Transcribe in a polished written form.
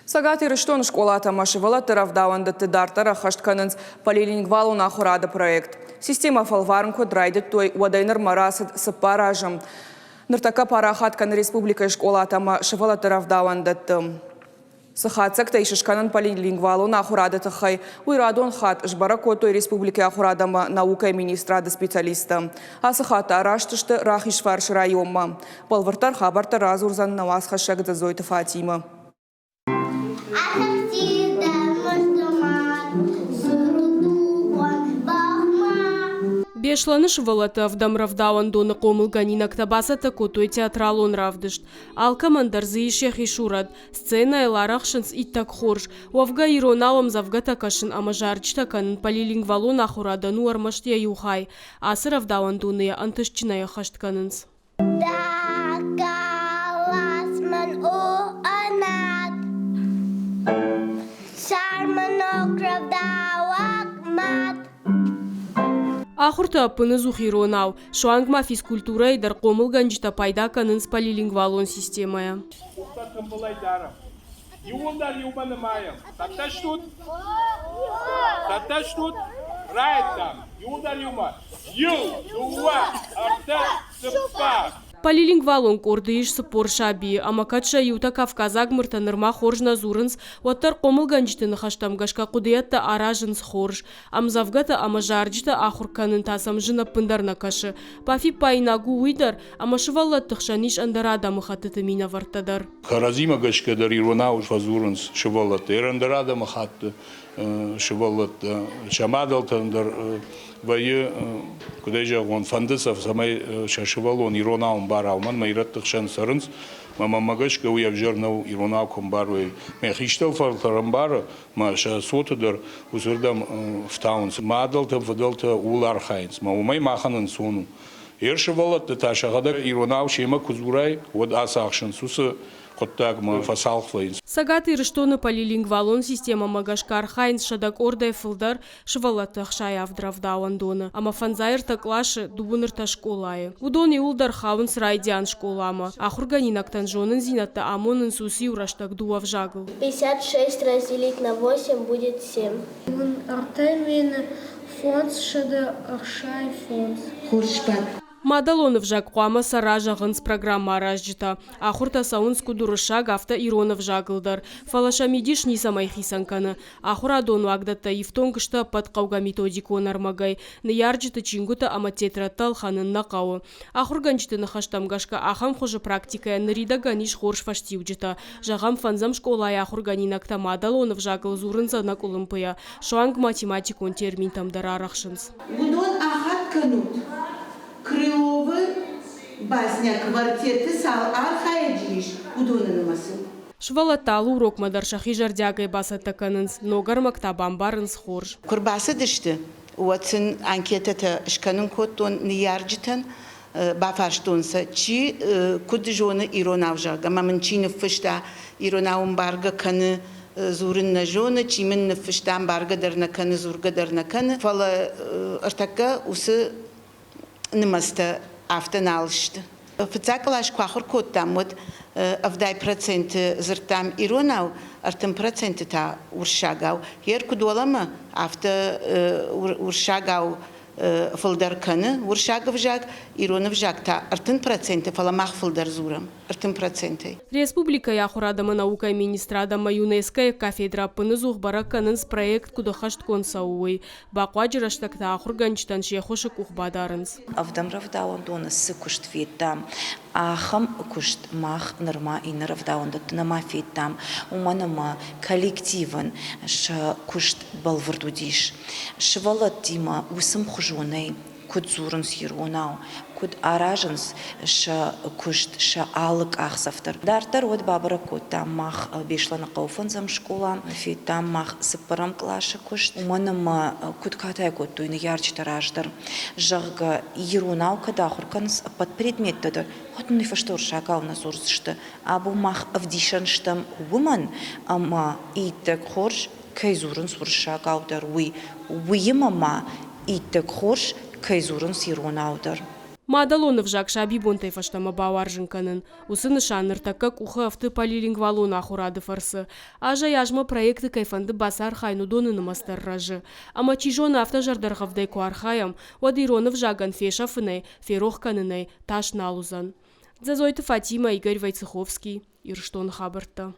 Сагат ирыштон школата машивала таравдауанда тыдартара хаштканынц полилингвалу нахурада проект. Система фалварнко драйдет той уадайнер марасад сапаражам. Ныртака парахаткан республика школата машивала таравдауанда тым. Сахатсак тайшишканын полилингвалу нахурада тахай уйрадон хат жбарако той республики ахурадама наука министрада специалиста. А сахата араштышты рахишварш районма. Палвартар хабарта разурзан навас хашагда зойта Фатима. Бешланыш валата вдамравдауан доны комылганин актабаса такотой театралон равдышт. Алкамандарзы ишех ишурад. Сцена эларахшынс иттак хорш. Уавга ироналам завга такашын амажарч таканын полилингвалон ахурадану армаштия юхай. Асы равдауан доны антышчиная хаштканынс. Ахурта пыны зухиронау. Шуангма физкультура и дар комылганчта пайда канынс полилингвалон системая. Полилингвалон кордыш сапор шаби, амакатша юта Кавказаг мыртанырма хоржна зурынс, оттар комылганчтыны хаштамгашка кудыятта аражынс хорж, амзавгата амажарджта ахурканын тасам жына пындарна кашы. Пафи пайнагу уйдар, амашывалла тыхшаниш андарада махатыты мина вартадар. Харазима гашкадар иронауш вазурынс шываллаты, эрандарада махатты шываллаты, шамадалтандар вайы кудайжа он фандысов самай шашывалон иронаун барауман майраттықшан сарынс мамамагашка уявжарнау иронау комбаруй мехиштел фартарамбара маша сотыдар усырдам втаунс мадалта вадалта улархайнс маумай маханын сону ершываллаты ташагада иронау шема кузурай вот асахшын сусы Сагат ирыштоны полилингвалон система магашкар хайнс шадак ордай фылдар шывалатах шаяв дравдауан доны. Ама фанзайр таклаши дубунырта школайы. Удоны улдар хаунс райдян школама. Ахурганинактан жонын зинатта амонын суси ураштак дуав жагл. 56 разделить на 8 будет 7. Артемин фонс шада ахшай фонс. Мадалонов жак қуама саража ғынс программа аражжыта. Ахурта саунс кудурыша гафта иронов жагылдар. Фалаша медиш нисамай хисанканы. Ахура дону агдатта ифтонгышта подқауга методику нармагай. Наярджыта чингута ама тетраттал ханын нақауы. Ахурганчыты нахаштамгашка ахам хожа практикая нарида ганиш хорш фаштивджыта. Жағам фанзам школай ахурганинакта Мадалонов жагыл зурынза накулымпыя. Шуанг математикон термин тамдар арахшынс. Будон ахат канут. Крыловы, базня квартеты, сал архаеджиш, удонанымасы. Швалаталу урок мадаршахи жардягай басата канынс, ногар мактабам барынс хорж. Курбасы дышты, уатсын анкетата шканын коттон ниярджитан, бафаштонса, чи кудыжоны иронавжага, мамынчины фышта иронаун барга каны, зурын на жоны, чимын фыштан барга дарна каны, зурга дарна каны. Фала артака усы Нымаста автоналышты. Фыцакалаш квахыр коттам, вот авдай проценты зыртам иронау, артым проценты та уршагау. Ер кудолама авто уршагау фылдарканы, уршагов жаг, иронов жаг та артын проценты фаламах фылдар зурам. Артын проценты. Республика яхурадама наука министрадама ЮНЕСКО кафедра пыны зухбараканынс проект кудахашт консауой. Бақуаджираштакта ахурганчтан шехоши кухбадарынс. Авдамравдауан дона сыкушт феттам, ахам кушт мах нырма и нырвдауан датынама феттам, уманама коллективан ша кушт балвардудиш. Швалат дима усым хужунай, кудзурын сиронау, куд аражынс ша кушт ша алык ахсафтар. Дартар от бабара куд там мах бешлана кауфанзам школа, фи там мах сыпарам клаша кушт. Уманама куд катай куд туйны ярчтар аждар. Жага иронау кадахурканс под предмет тадар. Хот не фаштор шагал на сурсшты. Абу мах авдишанштам уман, ама и так хорш кайзурын суршагаудар уй. Уймама и так хорш кайзурын сиронаудар. Мадалонов жак шаби бонтай фаштама бауаржынканын. Усын шаныр такак ухы авты полилингвалуна хурады фарсы. Ажа яжма проекты кайфанды басар хайну донын мастар ражы. Ама чижона авто жардарғавдай куархаям, вадиронов жаган феша фынай, ферох канынай, таш налузан. Дзазойты Фатима, Игорь Войцеховский, Ирштон Хабарта.